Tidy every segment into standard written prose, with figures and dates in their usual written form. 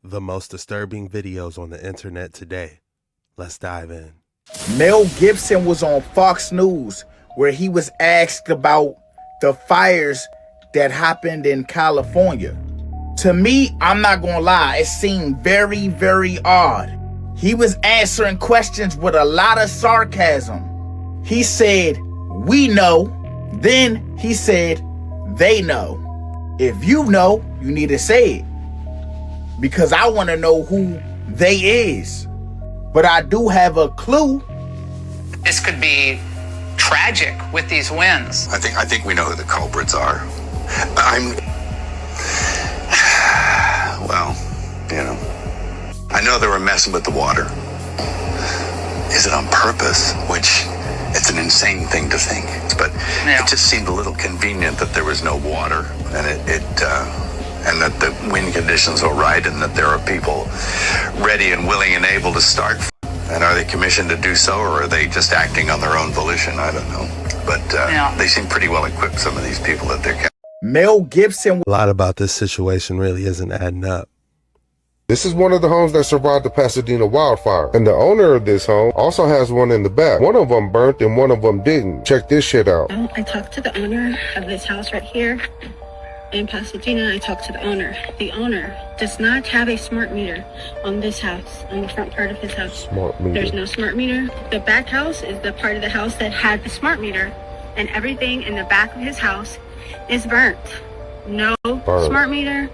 the most disturbing videos on the internet today. Let's dive in. Mel Gibson was on Fox News where he was asked about the fires that happened in California. To me, I'm not gonna lie, it seemed very, very odd. He was answering questions with a lot of sarcasm. He said, "We know." Then he said, "They know." If you know, you need to say it. Because I want to know who they is. But I do have a clue. This could be tragic with these winds. I think we know who the culprits are. Well, I know they were messing with the water. Is it on purpose? Which, it's an insane thing to think. But It just seemed a little convenient that there was no water, and and that the wind conditions were right, and that there are people ready and willing and able to start. And are they commissioned to do so, or are they just acting on their own volition? I don't know. But they seem pretty well equipped, some of these people that they're... Mel Gibson. A lot about this situation really isn't adding up. This is one of the homes that survived the Pasadena wildfire, and the owner of this home also has one in the back. One of them burnt and one of them didn't. Check this shit out. I talked to the owner of this house right here in Pasadena. I talked to the owner. The owner does not have a smart meter on this house, on the front part of his house. Smart meter. There's no smart meter. The back house is the part of the house that had the smart meter, and everything in the back of his house is burnt. No smart meter.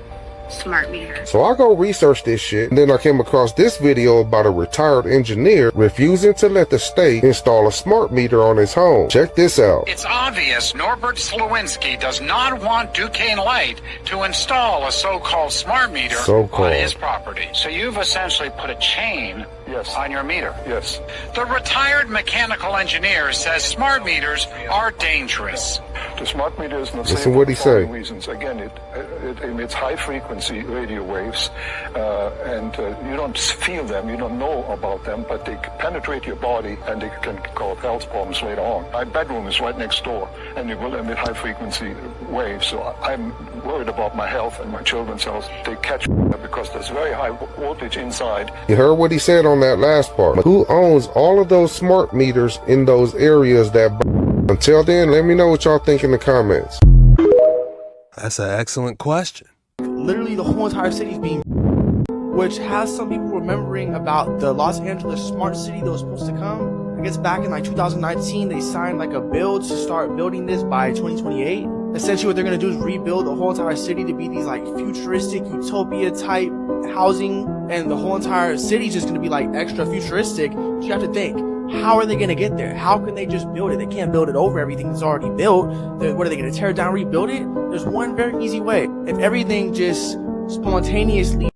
Smart meter. So I go research this shit, and then I came across this video about a retired engineer refusing to let the state install a smart meter on his home. Check this out. It's obvious Norbert Slowinski does not want Duquesne Light to install a so-called smart meter on his property. So you've essentially put a chain on your meter. Yes. The retired mechanical engineer says smart meters are dangerous. The smart meter is not Listen safe what he for the following say. reasons. Again, it emits high frequency radio waves, and you don't feel them, you don't know about them, but they penetrate your body and they can cause health problems later on. My bedroom is right next door, and it will emit high frequency waves, so I'm worried about my health and my children's health. They catch because there's very high voltage inside. You heard what he said on that last part. Who owns all of those smart meters in those areas that burn? Until then, let me know what y'all think in the comments. That's an excellent question. Literally the whole entire city is being, which has some people remembering about the Los Angeles smart city that was supposed to come. I guess back in like 2019, they signed like a bill to start building this by 2028. Essentially what they're going to do is rebuild the whole entire city to be these like futuristic utopia type housing, and the whole entire city is just going to be like extra futuristic. So you have to think, how are they going to get there? How can they just build it? They can't build it over everything that's already built. What are they going to tear it down, rebuild it? There's one very easy way. If everything just spontaneously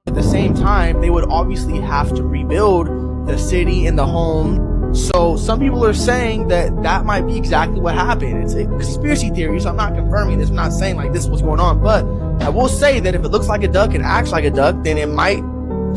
at the same time, they would obviously have to rebuild the city and the home. So some people are saying that that might be exactly what happened. It's a conspiracy theory, so I'm not confirming this. I'm not saying like this is what's going on, but I will say that if it looks like a duck and acts like a duck, then it might.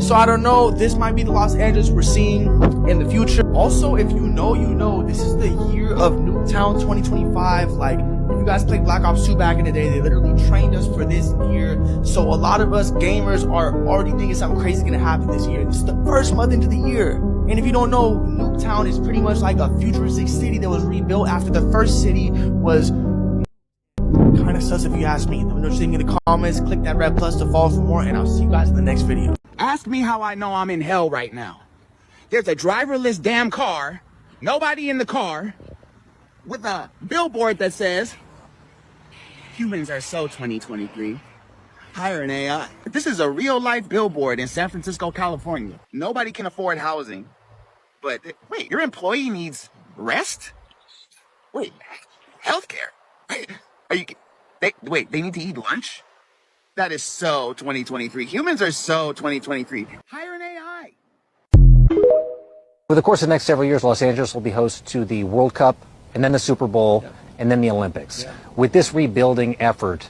So I don't know, this might be the Los Angeles we're seeing in the future. Also, if you know, you know, this is the year of Nuketown 2025. Like, if you guys played Black Ops 2 back in the day, they literally trained us for this year. So a lot of us gamers are already thinking something crazy is gonna happen this year. This is the first month into the year. And if you don't know, Nuketown is pretty much like a futuristic city that was rebuilt after the first city was kind of sus if you ask me. Let me know what you think in the comments. Click that red plus to follow for more, and I'll see you guys in the next video. Ask me how I know I'm in hell right now. There's a driverless damn car, nobody in the car, with a billboard that says, humans are so 2023. Hire an AI. This is a real life billboard in San Francisco, California. Nobody can afford housing. But wait, your employee needs rest? Wait, healthcare? Wait, they need to eat lunch? That is so 2023. Humans are so 2023. Hire an AI. Over the course of the next several years, Los Angeles will be host to the World Cup, and then the Super Bowl, and then the Olympics. With this rebuilding effort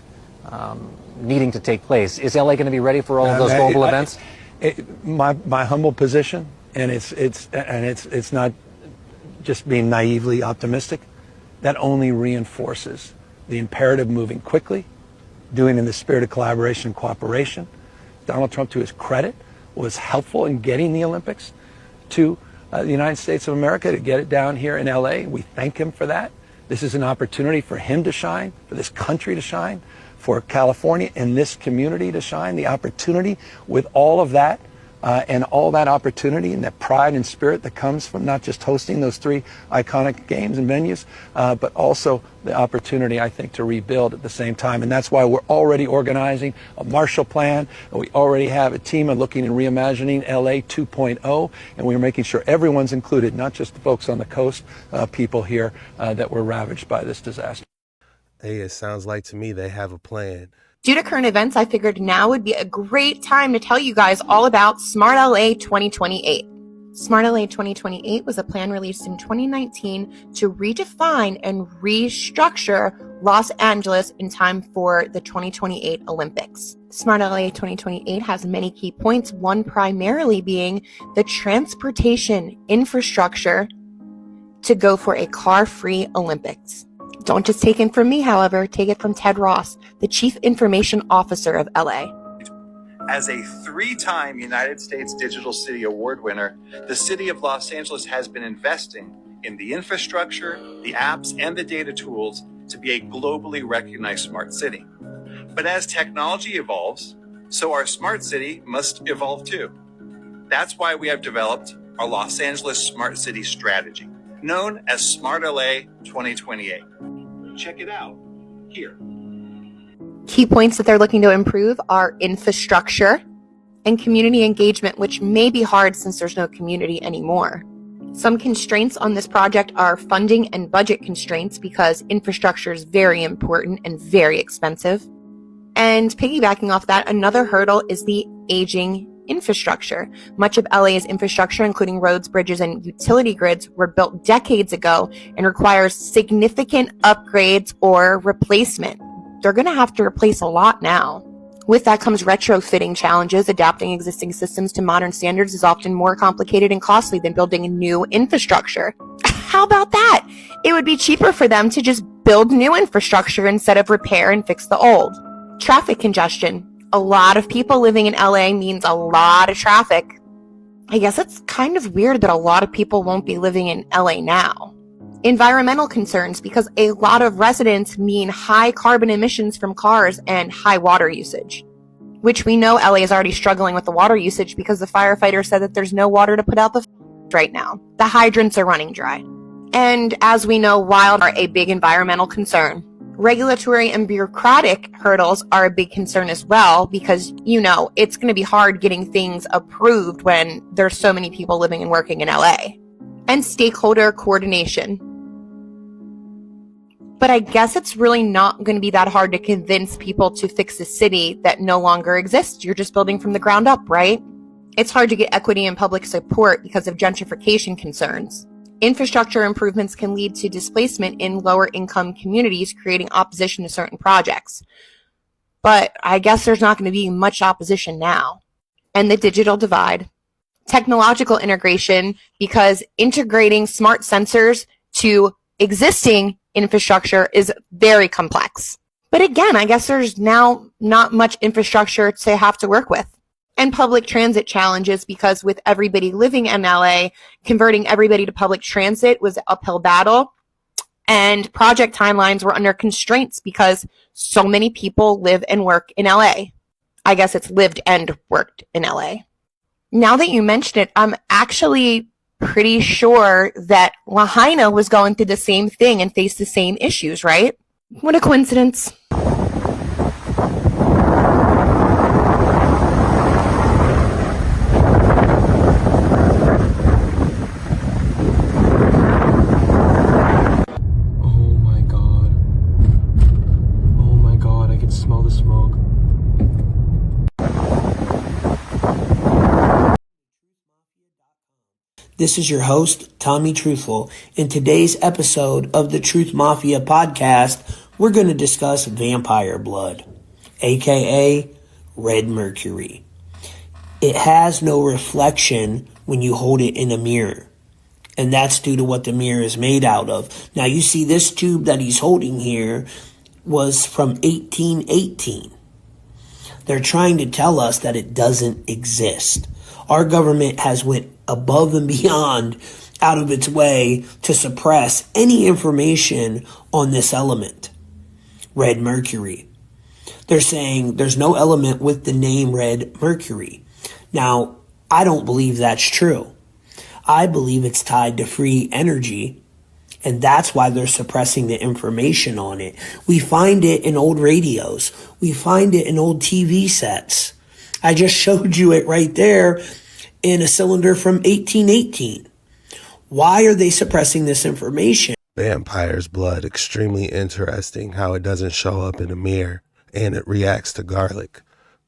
needing to take place, is LA going to be ready for all of those global events? My humble position, and it's not just being naively optimistic, that only reinforces the imperative moving quickly, doing in the spirit of collaboration and cooperation, Donald Trump, to his credit, was helpful in getting the Olympics to the United States of America, to get it down here in LA. We thank him for that. This is an opportunity for him to shine, for this country to shine, for California and this community to shine. The opportunity with all of that and all that opportunity and that pride and spirit that comes from not just hosting those 3 iconic games and venues, but also the opportunity, I think, to rebuild at the same time. And that's why we're already organizing a Marshall Plan. And we already have a team looking and reimagining LA 2.0. And we're making sure everyone's included, not just the folks on the coast, people here that were ravaged by this disaster. Hey, it sounds like to me they have a plan. Due to current events, I figured now would be a great time to tell you guys all about Smart LA 2028. Smart LA 2028 was a plan released in 2019 to redefine and restructure Los Angeles in time for the 2028 Olympics. Smart LA 2028 has many key points, one primarily being the transportation infrastructure to go for a car-free Olympics. Don't just take it from me, however, take it from Ted Ross, the Chief Information Officer of LA. As a 3-time United States Digital City Award winner, the City of Los Angeles has been investing in the infrastructure, the apps, and the data tools to be a globally recognized smart city. But as technology evolves, so our smart city must evolve too. That's why we have developed our Los Angeles Smart City Strategy, known as Smart LA 2028. Check it out here. Key points that they're looking to improve are infrastructure and community engagement, which may be hard since there's no community anymore. Some constraints on this project are funding and budget constraints because infrastructure is very important and very expensive. And piggybacking off that, another hurdle is the aging infrastructure. Much of LA's infrastructure, including roads, bridges, and utility grids, were built decades ago and requires significant upgrades or replacement. They're going to have to replace a lot now. With that comes retrofitting challenges. Adapting existing systems to modern standards is often more complicated and costly than building a new infrastructure. How about that? It would be cheaper for them to just build new infrastructure instead of repair and fix the old. Traffic congestion. A lot of people living in LA means a lot of traffic. I guess it's kind of weird that a lot of people won't be living in LA now. Environmental concerns, because a lot of residents mean high carbon emissions from cars and high water usage, which we know LA is already struggling with the water usage because the firefighter said that there's no water to put out the right now. The hydrants are running dry. And as we know, wild are a big environmental concern. Regulatory and bureaucratic hurdles are a big concern as well because, you know, it's going to be hard getting things approved when there's so many people living and working in LA. And stakeholder coordination. But I guess it's really not going to be that hard to convince people to fix a city that no longer exists. You're just building from the ground up, right? It's hard to get equity and public support because of gentrification concerns. Infrastructure improvements can lead to displacement in lower income communities, creating opposition to certain projects. But I guess there's not going to be much opposition now. And the digital divide. Technological integration, because integrating smart sensors to existing infrastructure is very complex. But again, I guess there's now not much infrastructure to have to work with. And public transit challenges, because with everybody living in LA, converting everybody to public transit was an uphill battle. And project timelines were under constraints because so many people live and work in LA. I guess it's lived and worked in LA. Now that you mention it, I'm actually pretty sure that Lahaina was going through the same thing and faced the same issues, right? What a coincidence. This is your host, Tommy Truthful. In today's episode of the Truth Mafia podcast, we're going to discuss vampire blood, aka red mercury. It has no reflection when you hold it in a mirror, and that's due to what the mirror is made out of. Now, you see this tube that he's holding here was from 1818. They're trying to tell us that it doesn't exist. Our government has went above and beyond out of its way to suppress any information on this element, red mercury. They're saying there's no element with the name red mercury. Now, I don't believe that's true. I believe it's tied to free energy, and that's why they're suppressing the information on it. We find it in old radios. We find it in old TV sets. I just showed you it right there in a cylinder from 1818. Why are they suppressing this information? Vampire's blood, extremely interesting how it doesn't show up in a mirror and it reacts to garlic.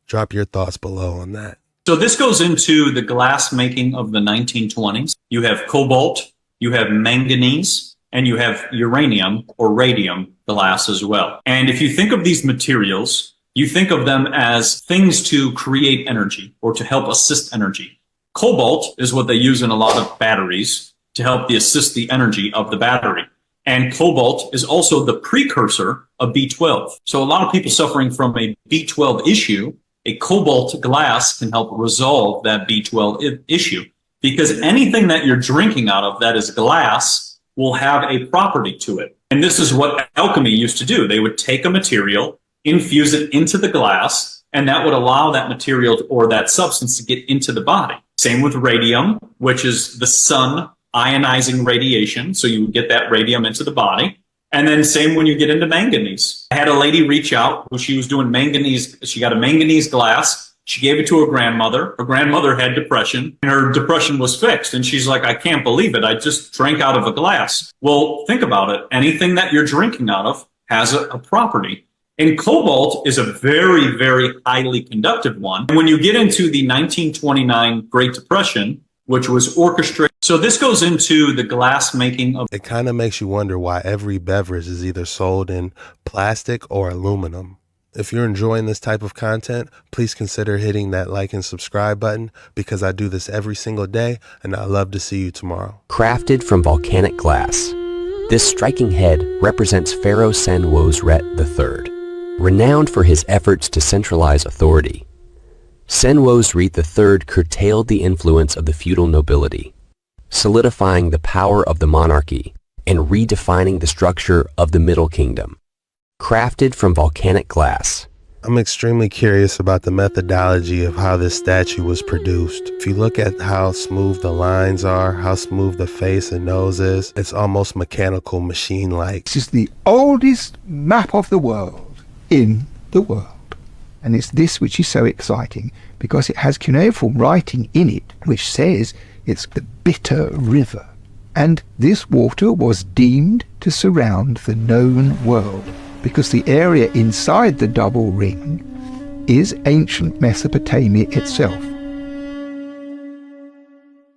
Drop your thoughts below on that. So this goes into the glass making of the 1920s. You have cobalt, you have manganese, and you have uranium or radium glass as well. And if you think of these materials, you think of them as things to create energy or to help assist energy. Cobalt is what they use in a lot of batteries to help assist the energy of the battery. And cobalt is also the precursor of B12. So a lot of people suffering from a B12 issue, a cobalt glass can help resolve that B12 issue, because anything that you're drinking out of that is glass will have a property to it. And this is what alchemy used to do. They would take a material, infuse it into the glass, and that would allow that material or that substance to get into the body. Same with radium, which is the sun ionizing radiation. So you would get that radium into the body. And then same when you get into manganese. I had a lady reach out who she was doing manganese. She got a manganese glass. She gave it to her grandmother. Her grandmother had depression and her depression was fixed. And she's like, I can't believe it. I just drank out of a glass. Well, think about it. Anything that you're drinking out of has a property. And cobalt is a very, very highly conductive one. And when you get into the 1929 Great Depression, which was orchestrated. So this goes into the glass making of. It kind of makes you wonder why every beverage is either sold in plastic or aluminum. If you're enjoying this type of content, please consider hitting that like and subscribe button, because I do this every single day and I love to see you tomorrow. Crafted from volcanic glass, this striking head represents Pharaoh Senwosret III, renowned for his efforts to centralize authority. Senwosret III curtailed the influence of the feudal nobility, solidifying the power of the monarchy and redefining the structure of the Middle Kingdom. Crafted from volcanic glass. I'm extremely curious about the methodology of how this statue was produced. If you look at how smooth the lines are, how smooth the face and nose is, it's almost mechanical, machine-like. This is the oldest map of the world in the world. And it's this which is so exciting, because it has cuneiform writing in it which says it's the Bitter River. And this water was deemed to surround the known world, because the area inside the double ring is ancient Mesopotamia itself.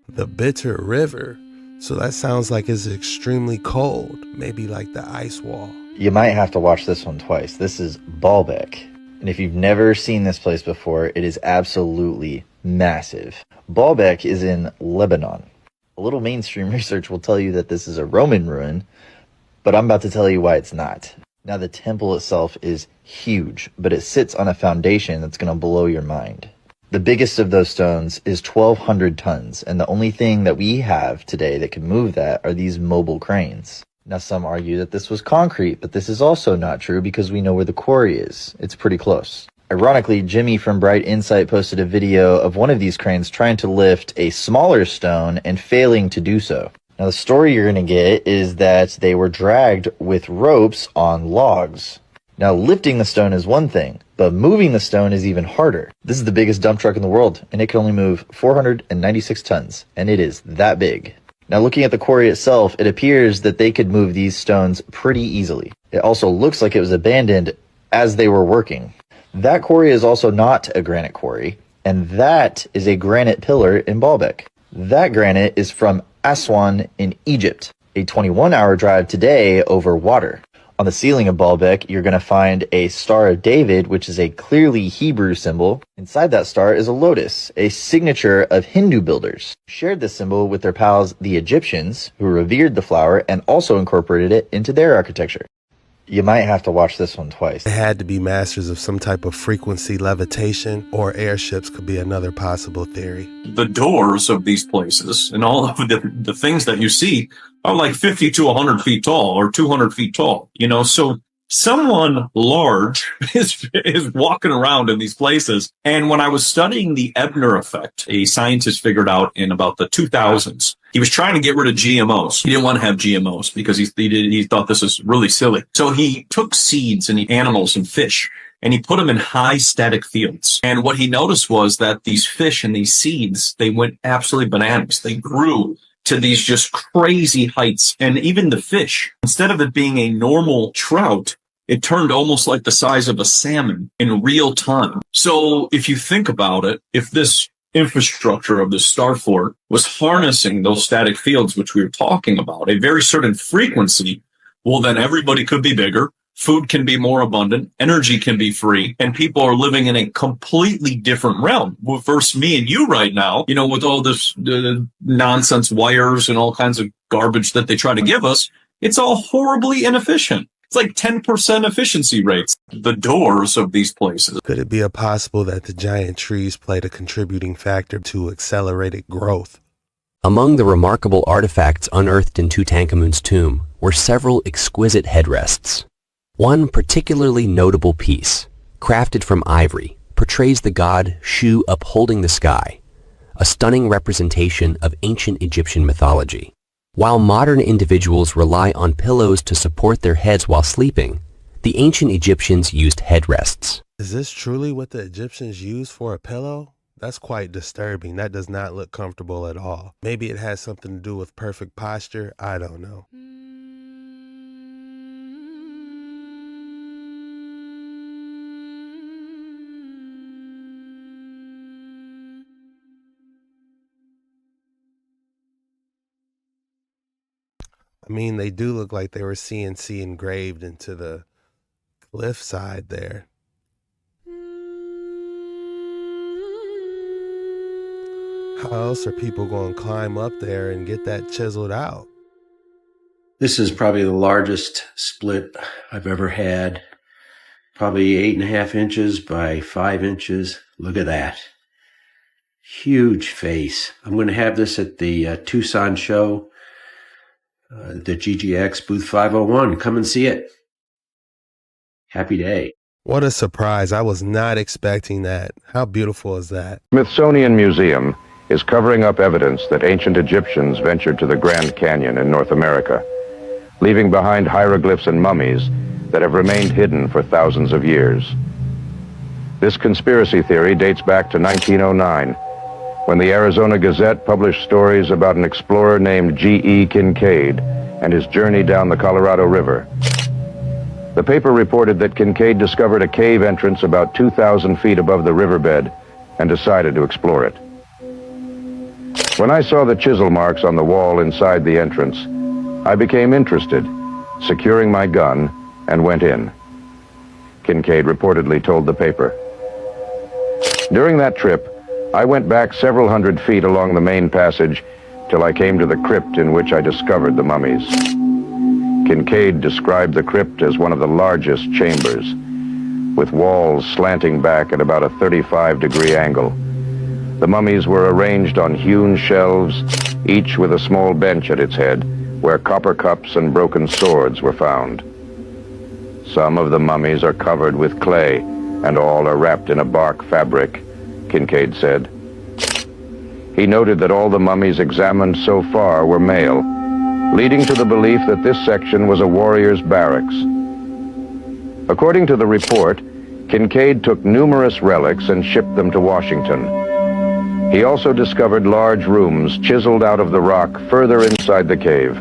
The Bitter River? So that sounds like it's extremely cold, maybe like the ice wall. You might have to watch this one twice. This is Baalbek. And if you've never seen this place before, it is absolutely massive. Baalbek is in Lebanon. A little mainstream research will tell you that this is a Roman ruin, but I'm about to tell you why it's not. Now, the temple itself is huge, but it sits on a foundation that's going to blow your mind. The biggest of those stones is 1,200 tons, and the only thing that we have today that can move that are these mobile cranes. Now, some argue that this was concrete, but this is also not true because we know where the quarry is. It's pretty close. Ironically, Jimmy from Bright Insight posted a video of one of these cranes trying to lift a smaller stone and failing to do so. Now, the story you're going to get is that they were dragged with ropes on logs. Now, lifting the stone is one thing, but moving the stone is even harder. This is the biggest dump truck in the world, and it can only move 496 tons, and it is that big. Now, looking at the quarry itself, it appears that they could move these stones pretty easily. It also looks like it was abandoned as they were working. That quarry is also not a granite quarry, and that is a granite pillar in Baalbek. That granite is from Aswan in Egypt, a 21-hour drive today over water. On the ceiling of Baalbek, you're going to find a Star of David, which is a clearly Hebrew symbol. Inside that star is a lotus, a signature of Hindu builders. Shared this symbol with their pals, the Egyptians, who revered the flower and also incorporated it into their architecture. You might have to watch this one twice. They had to be masters of some type of frequency levitation, or airships could be another possible theory. The doors of these places and all of the things that you see are like 50 to 100 feet tall or 200 feet tall, you know, so someone large is walking around in these places. And when I was studying the Ebner effect, a scientist figured out in about the 2000s, he was trying to get rid of GMOs. He didn't want to have GMOs because he thought this was really silly. So he took seeds and animals and fish, and he put them in high static fields. And what he noticed was that these fish and these seeds, they went absolutely bananas. They grew to these just crazy heights. And even the fish, instead of it being a normal trout, it turned almost like the size of a salmon in real time. So if you think about it, if this infrastructure of the starfort was harnessing those static fields, which we were talking about, a very certain frequency, well, then everybody could be bigger. Food can be more abundant, energy can be free, and people are living in a completely different realm. Versus me and you right now, you know, with all this nonsense wires and all kinds of garbage that they try to give us, it's all horribly inefficient. It's like 10% efficiency rates. The doors of these places. Could it be possible that the giant trees played a contributing factor to accelerated growth? Among the remarkable artifacts unearthed in Tutankhamun's tomb were several exquisite headrests. One particularly notable piece, crafted from ivory, portrays the god Shu upholding the sky, a stunning representation of ancient Egyptian mythology. While modern individuals rely on pillows to support their heads while sleeping, the ancient Egyptians used headrests. Is this truly what the Egyptians used for a pillow? That's quite disturbing. That does not look comfortable at all. Maybe it has something to do with perfect posture. I don't know. I mean, they do look like they were CNC engraved into the cliff side there. How else are people going to climb up there and get that chiseled out? This is probably the largest split I've ever had. Probably 8.5 inches by 5 inches. Look at that. Huge face. I'm going to have this at the Tucson show. The GGX booth 501. Come and see it. Happy day. What a surprise. I was not expecting that. How beautiful is that? Smithsonian Museum is covering up evidence that ancient Egyptians ventured to the Grand Canyon in North America, leaving behind hieroglyphs and mummies that have remained hidden for thousands of years. This conspiracy theory dates back to 1909, when the Arizona Gazette published stories about an explorer named G.E. Kincaid and his journey down the Colorado River. The paper reported that Kincaid discovered a cave entrance about 2,000 feet above the riverbed and decided to explore it. When I saw the chisel marks on the wall inside the entrance, I became interested, securing my gun, and went in. Kincaid reportedly told the paper. During that trip, I went back several hundred feet along the main passage till I came to the crypt in which I discovered the mummies. Kincaid described the crypt as one of the largest chambers, with walls slanting back at about a 35-degree angle. The mummies were arranged on hewn shelves, each with a small bench at its head, where copper cups and broken swords were found. Some of the mummies are covered with clay, and all are wrapped in a bark fabric, Kincaid said. He noted that all the mummies examined so far were male, leading to the belief that this section was a warrior's barracks. According to the report, Kincaid took numerous relics and shipped them to Washington. He also discovered large rooms chiseled out of the rock further inside the cave.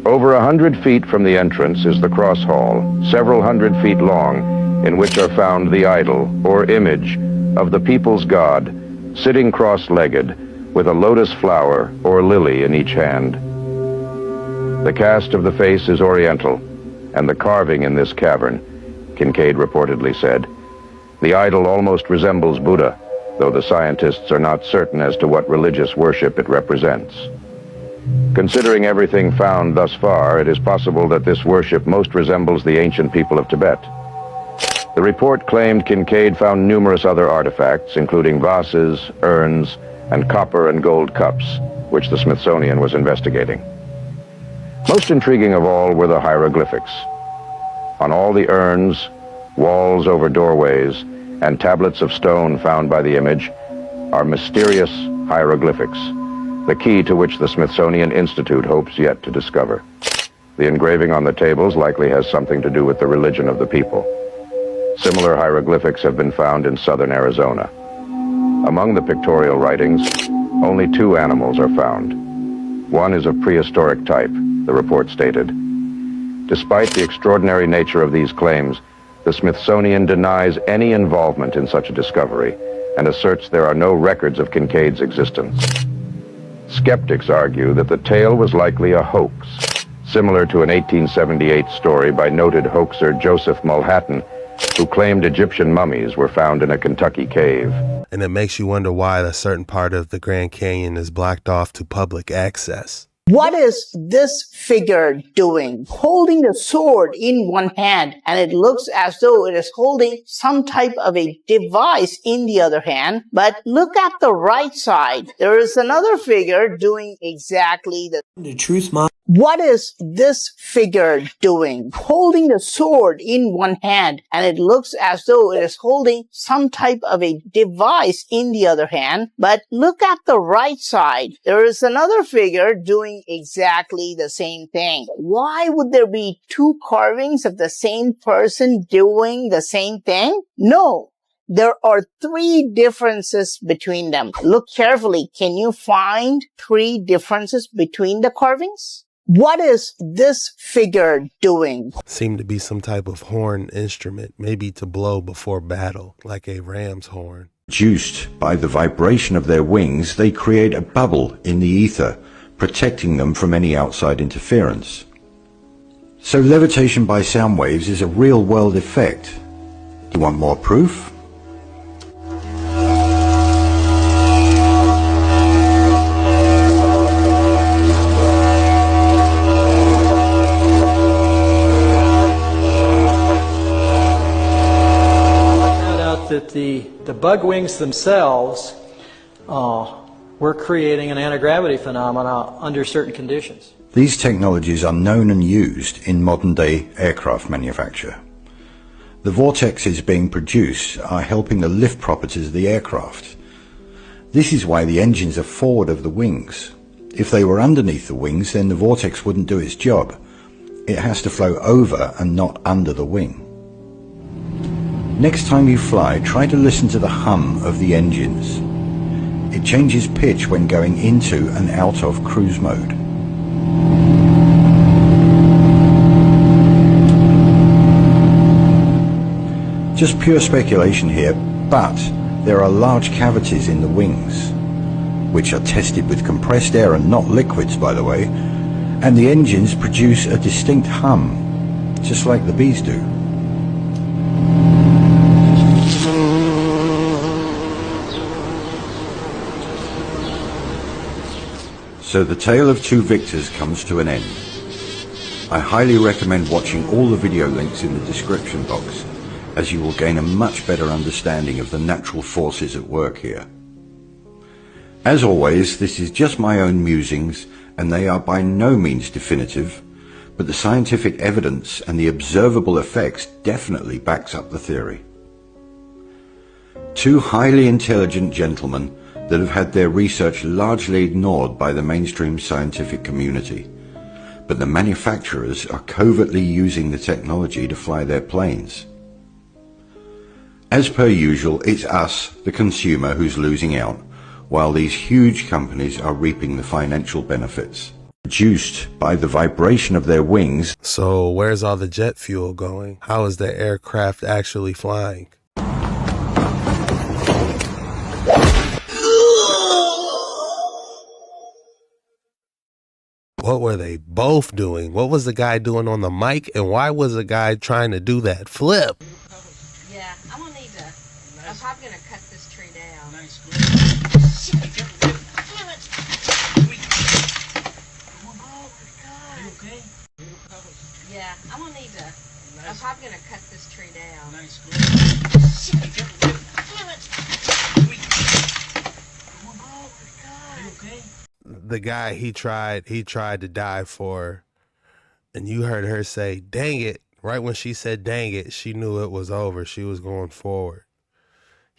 Over 100 feet from the entrance is the cross hall, several hundred feet long, in which are found the idol, or image, of the people's god, sitting cross-legged, with a lotus flower or lily in each hand. The cast of the face is oriental, and the carving in this cavern, Kincaid reportedly said. The idol almost resembles Buddha, though the scientists are not certain as to what religious worship it represents. Considering everything found thus far, it is possible that this worship most resembles the ancient people of Tibet. The report claimed Kincaid found numerous other artifacts, including vases, urns, and copper and gold cups, which the Smithsonian was investigating. Most intriguing of all were the hieroglyphics. On all the urns, walls over doorways, and tablets of stone found by the image are mysterious hieroglyphics, the key to which the Smithsonian Institute hopes yet to discover. The engraving on the tables likely has something to do with the religion of the people. Similar hieroglyphics have been found in southern Arizona. Among the pictorial writings, only 2 animals are found. One is of prehistoric type, the report stated. Despite the extraordinary nature of these claims, the Smithsonian denies any involvement in such a discovery and asserts there are no records of Kincaid's existence. Skeptics argue that the tale was likely a hoax, similar to an 1878 story by noted hoaxer Joseph Mulhattan, who claimed Egyptian mummies were found in a Kentucky cave. And it makes you wonder why a certain part of the Grand Canyon is blocked off to public access. What is this figure doing? Holding the sword in one hand, and it looks as though it is holding some type of a device in the other hand. But look at the right side. There is another figure doing exactly the Truth Mafia. What is this figure doing? Holding the sword in one hand, and it looks as though it is holding some type of a device in the other hand. But look at the right side. There is another figure doing exactly the same thing. Why would there be 2 carvings of the same person doing the same thing? No. There are 3 differences between them. Look carefully. Can you find 3 differences between the carvings? What is this figure doing? Seemed to be some type of horn instrument, maybe to blow before battle, like a ram's horn. Produced by the vibration of their wings, they create a bubble in the ether, protecting them from any outside interference. So levitation by sound waves is a real-world effect. Do you want more proof? That the bug wings themselves were creating an anti-gravity phenomena under certain conditions. These technologies are known and used in modern-day aircraft manufacture. The vortexes being produced are helping the lift properties of the aircraft. This is why the engines are forward of the wings. If they were underneath the wings, then the vortex wouldn't do its job. It has to flow over and not under the wing. Next time you fly, try to listen to the hum of the engines. It changes pitch when going into and out of cruise mode. Just pure speculation here, but there are large cavities in the wings, which are tested with compressed air and not liquids, by the way, and the engines produce a distinct hum, just like the bees do. So the tale of 2 victors comes to an end. I highly recommend watching all the video links in the description box, as you will gain a much better understanding of the natural forces at work here. As always, this is just my own musings, and they are by no means definitive, but the scientific evidence and the observable effects definitely backs up the theory. 2 highly intelligent gentlemen that have had their research largely ignored by the mainstream scientific community, but the manufacturers are covertly using the technology to fly their planes. As per usual, it's us, the consumer, who's losing out, while these huge companies are reaping the financial benefits, produced by the vibration of their wings. So where's all the jet fuel going? How is the aircraft actually flying? What were they both doing? What was the guy doing on the mic? And why was the guy trying to do that flip? Yeah, I'm gonna need to. I'm probably gonna cut this tree down. Nice. probably gonna cut this tree down. Nice. Damn it! Oh God. Are you okay? The guy he tried to die for her, and you heard her say, "Dang it." Right when she said "dang it," she knew it was over. She was going forward.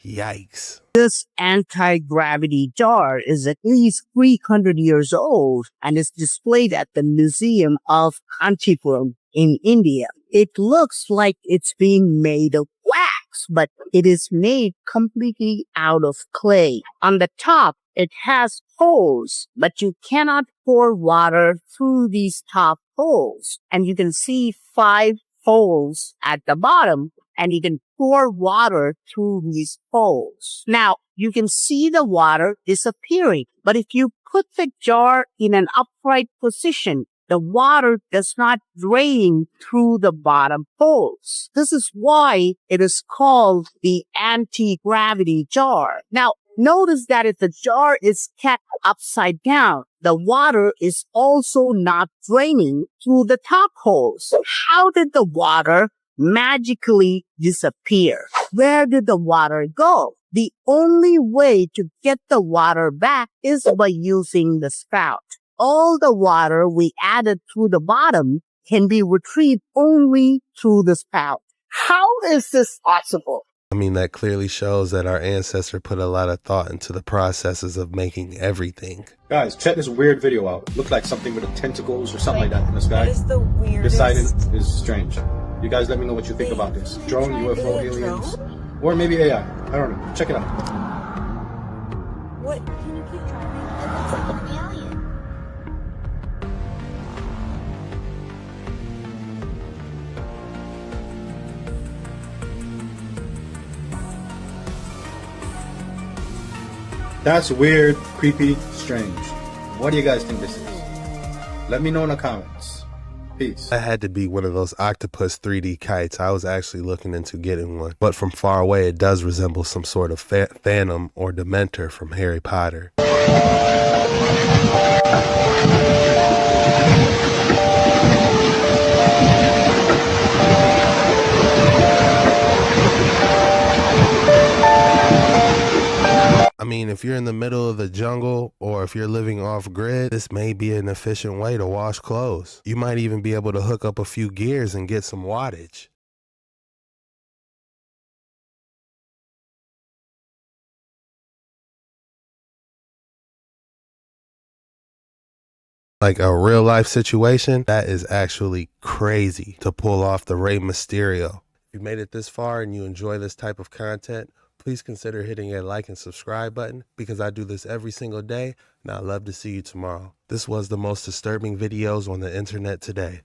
Yikes. This anti-gravity jar is at least 300 years old and is displayed at the Museum of Kanchipuram in India. It looks like it's being made of wax, but it is made completely out of clay. On the top, it has holes, but you cannot pour water through these top holes. And you can see 5 holes at the bottom, and you can pour water through these holes. Now, you can see the water disappearing, but if you put the jar in an upright position, the water does not drain through the bottom holes. This is why it is called the anti-gravity jar. Now, notice that if the jar is kept upside down, the water is also not draining through the top holes. How did the water magically disappear? Where did the water go? The only way to get the water back is by using the spout. All the water we added through the bottom can be retrieved only through the spout. How is this possible? I mean, that clearly shows that our ancestor put a lot of thought into the processes of making everything. Guys, check this weird video out. Looked like something with tentacles or something like that in the sky. That is the weirdest. This sighting is strange. You guys let me know what you think about this. Drone, UFO, aliens, or maybe AI. I don't know. Check it out. What? Can you keep trying? It's like an alien. That's weird, creepy, strange. What do you guys think this is? Let me know in the comments. Peace. That had to be one of those octopus 3D kites. I was actually looking into getting one. But from far away, it does resemble some sort of phantom or Dementor from Harry Potter. I mean, if you're in the middle of the jungle or if you're living off grid, this may be an efficient way to wash clothes. You might even be able to hook up a few gears and get some wattage. Like a real life situation, that is actually crazy to pull off the Rey Mysterio. If you made it this far and you enjoy this type of content, please consider hitting a like and subscribe button because I do this every single day and I'd love to see you tomorrow. This was the most disturbing videos on the internet today.